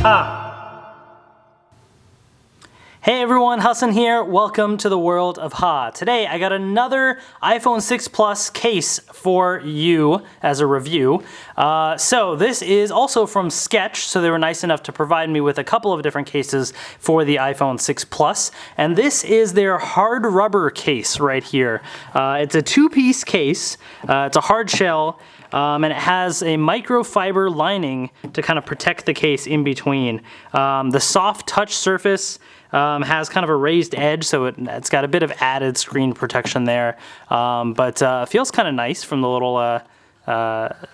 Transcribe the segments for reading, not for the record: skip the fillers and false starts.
Ha! Hey everyone, Hassan here. Welcome to the world of Ha. Today I got another iPhone 6 Plus case for you as a review. So this is also from Skech, so they were nice enough to provide me with a couple of different cases for the iPhone 6 Plus. And this is their hard rubber case right here. It's a two-piece case. It's a hard shell. And it has a microfiber lining to kind of protect the case in between. The soft touch surface has kind of a raised edge, so it's got a bit of added screen protection there. But it feels kind of nice from the little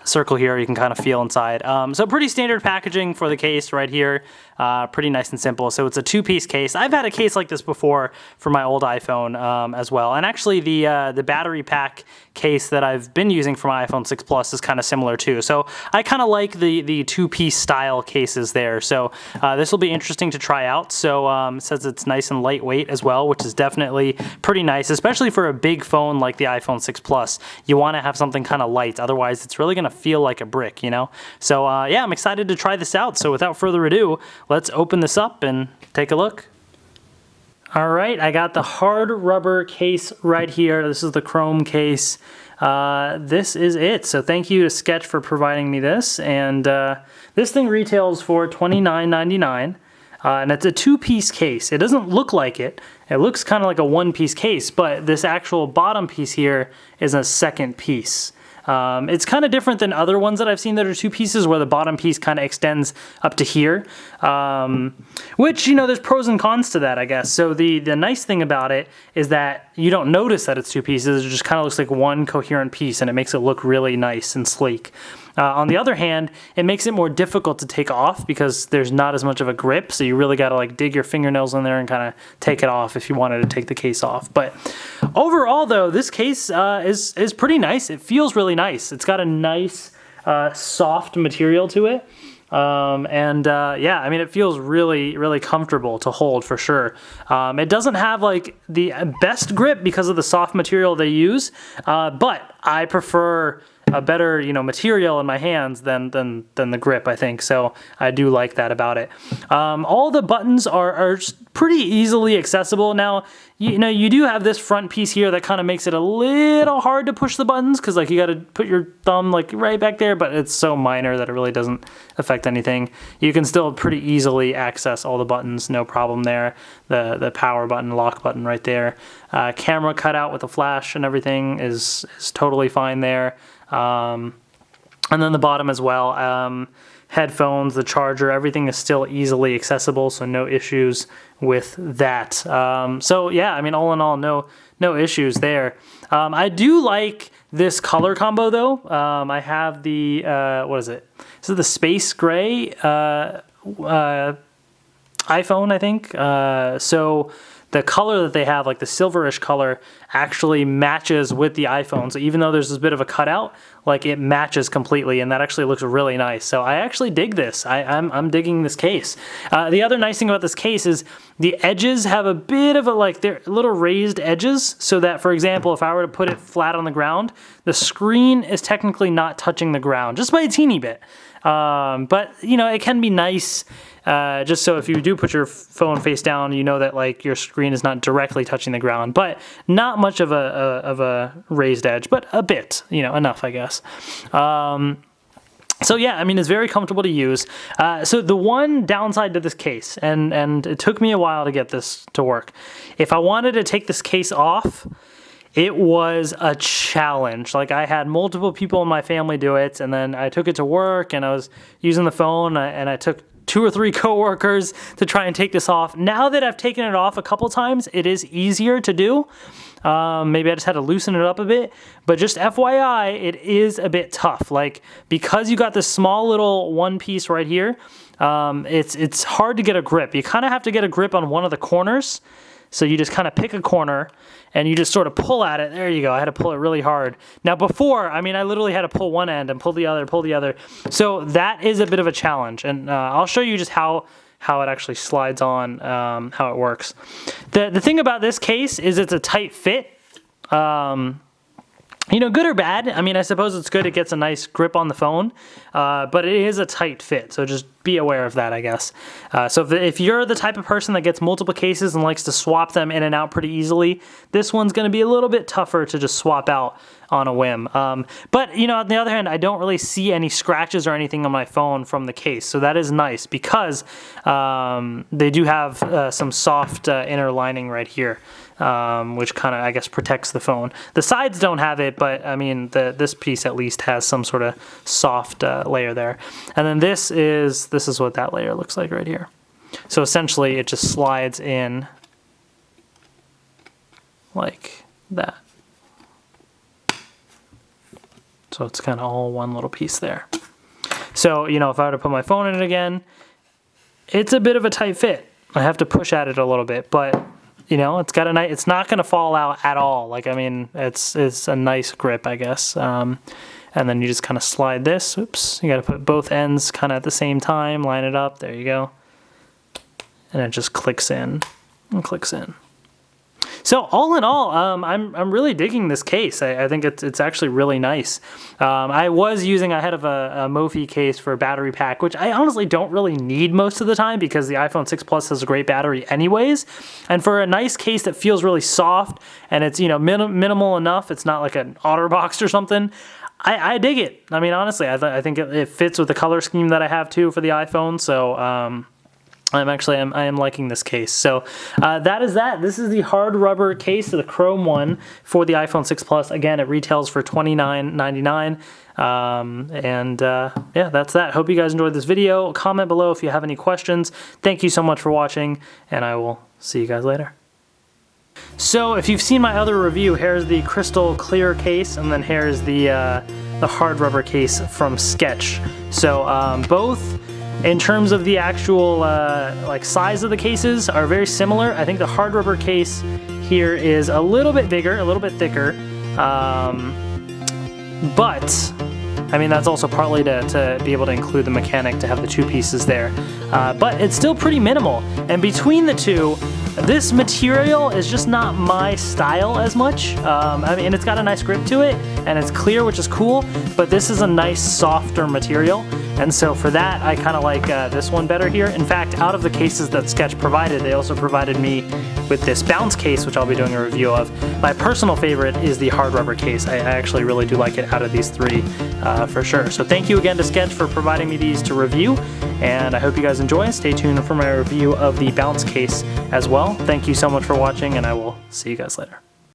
circle here. You can kind of feel inside. So pretty standard packaging for the case right here. Pretty nice and simple. So it's a two-piece case. I've had a case like this before for my old iPhone as well. And actually the battery pack case that I've been using for my iPhone 6 Plus is kind of similar too. So I kind of like the two-piece style cases there. So this will be interesting to try out. So it says it's nice and lightweight as well, which is definitely pretty nice, especially for a big phone like the iPhone 6 Plus. You want to have something kind of light. Otherwise, it's really going to feel like a brick, you know? So yeah, I'm excited to try this out. So without further ado, let's open this up and take a look. All right, I got the hard rubber case right here. This is the chrome case. This is it. So thank you to Skech for providing me this. And this thing retails for $29.99. And it's a two-piece case. It doesn't look like it. It looks kind of like a one-piece case, but this actual bottom piece here is a second piece. It's kind of different than other ones that I've seen that are two pieces where the bottom piece kind of extends up to here, which, you know, there's pros and cons to that, I guess. So the nice thing about it is that you don't notice that it's two pieces. It just kind of looks like one coherent piece, and it makes it look really nice and sleek. On the other hand, it makes it more difficult to take off because there's not as much of a grip, so you really got to like dig your fingernails in there and kind of take it off if you wanted to take the case off. But overall, though, this case is pretty nice. It feels really nice. It's got a nice soft material to it. Yeah, I mean, it feels really, really comfortable to hold for sure. It doesn't have like the best grip because of the soft material they use, but I prefer a better, you know, material in my hands than the grip, I think. So I do like that about it. All the buttons are pretty easily accessible. Now, you know, you do have this front piece here that kind of makes it a little hard to push the buttons because like you got to put your thumb like right back there, but it's so minor that it really doesn't affect anything. You can still pretty easily access all the buttons, no problem there. The power button, lock button right there. Camera cutout with a flash and everything is totally fine there. And then the bottom as well, headphones, the charger, everything is still easily accessible, so no issues with that. So yeah, I mean, all in all, no issues there. I do like this color combo though. I have the, what is it? This is the space gray iPhone, I think. So the color that they have, like the silverish color, actually matches with the iPhone. So even though there's this bit of a cutout, like it matches completely, and that actually looks really nice. So I actually dig this. I'm digging this case. The other nice thing about this case is the edges have a bit of a, like, they're little raised edges, so that, for example, if I were to put it flat on the ground, the screen is technically not touching the ground, just by a teeny bit. But, you know, it can be nice, just so if you do put your phone face down, you know that like your screen is not directly touching the ground, but not much of a raised edge, but a bit, you know, enough, I guess. So yeah, I mean, it's very comfortable to use. So the one downside to this case, and it took me a while to get this to work. If I wanted to take this case off, it was a challenge. Like, I had multiple people in my family do it, and then I took it to work, and I was using the phone, and I took 2 or 3 coworkers to try and take this off. Now that I've taken it off a couple times, it is easier to do. Maybe I just had to loosen it up a bit, but just FYI, it is a bit tough. Like, because you got this small little one piece right here, it's hard to get a grip. You kind of have to get a grip on one of the corners. So you just kind of pick a corner and you just sort of pull at it. There you go. I had to pull it really hard. Now before, I mean, I literally had to pull one end and pull the other. So that is a bit of a challenge. And I'll show you just how it actually slides on, how it works. The thing about this case is it's a tight fit. You know, good or bad. I mean, I suppose it's good. It gets a nice grip on the phone, but it is a tight fit. So just be aware of that, I guess. So if you're the type of person that gets multiple cases and likes to swap them in and out pretty easily, this one's going to be a little bit tougher to just swap out on a whim. But, you know, on the other hand, I don't really see any scratches or anything on my phone from the case. So that is nice because they do have some soft inner lining right here. Which kind of, I guess, protects the phone. The sides don't have it, but I mean, this piece at least has some sort of soft layer there. And then this is what that layer looks like right here. So essentially, it just slides in like that. So it's kind of all one little piece there. So, you know, if I were to put my phone in it again, it's a bit of a tight fit. I have to push at it a little bit, but you know, it's got a nice, it's not going to fall out at all. Like, I mean, it's a nice grip, I guess. And then you just kind of slide this. Oops. You got to put both ends kind of at the same time, line it up. There you go. And it just clicks in and clicks in. So all in all, I'm really digging this case. I think it's actually really nice. I was using, I had a Mophie case for a battery pack, which I honestly don't really need most of the time because the iPhone 6 Plus has a great battery anyways. And for a nice case that feels really soft and it's, you know, minimal enough, it's not like an OtterBox or something, I dig it. I mean, honestly, I think it fits with the color scheme that I have too for the iPhone. So, I am liking this case. So that is that. This is the hard rubber case, the chrome one for the iPhone 6 Plus. Again, it retails for $29.99. Yeah, that's that. Hope you guys enjoyed this video. Comment below if you have any questions. Thank you so much for watching, and I will see you guys later. So if you've seen my other review, here's the crystal clear case, and then here's the hard rubber case from Skech. So both, in terms of the actual like size of the cases, are very similar. I think the hard rubber case here is a little bit bigger, a little bit thicker, but I mean that's also partly to be able to include the mechanic to have the two pieces there. But it's still pretty minimal, and between the two, this material is just not my style as much. I mean, it's got a nice grip to it, and it's clear, which is cool, but this is a nice, softer material. And so for that, I kind of like this one better here. In fact, out of the cases that Skech provided, they also provided me with this bounce case, which I'll be doing a review of. My personal favorite is the hard rubber case. I actually really do like it out of these three for sure. So thank you again to Skech for providing me these to review, and I hope you guys enjoy. Stay tuned for my review of the bounce case as well. Thank you so much for watching, and I will see you guys later.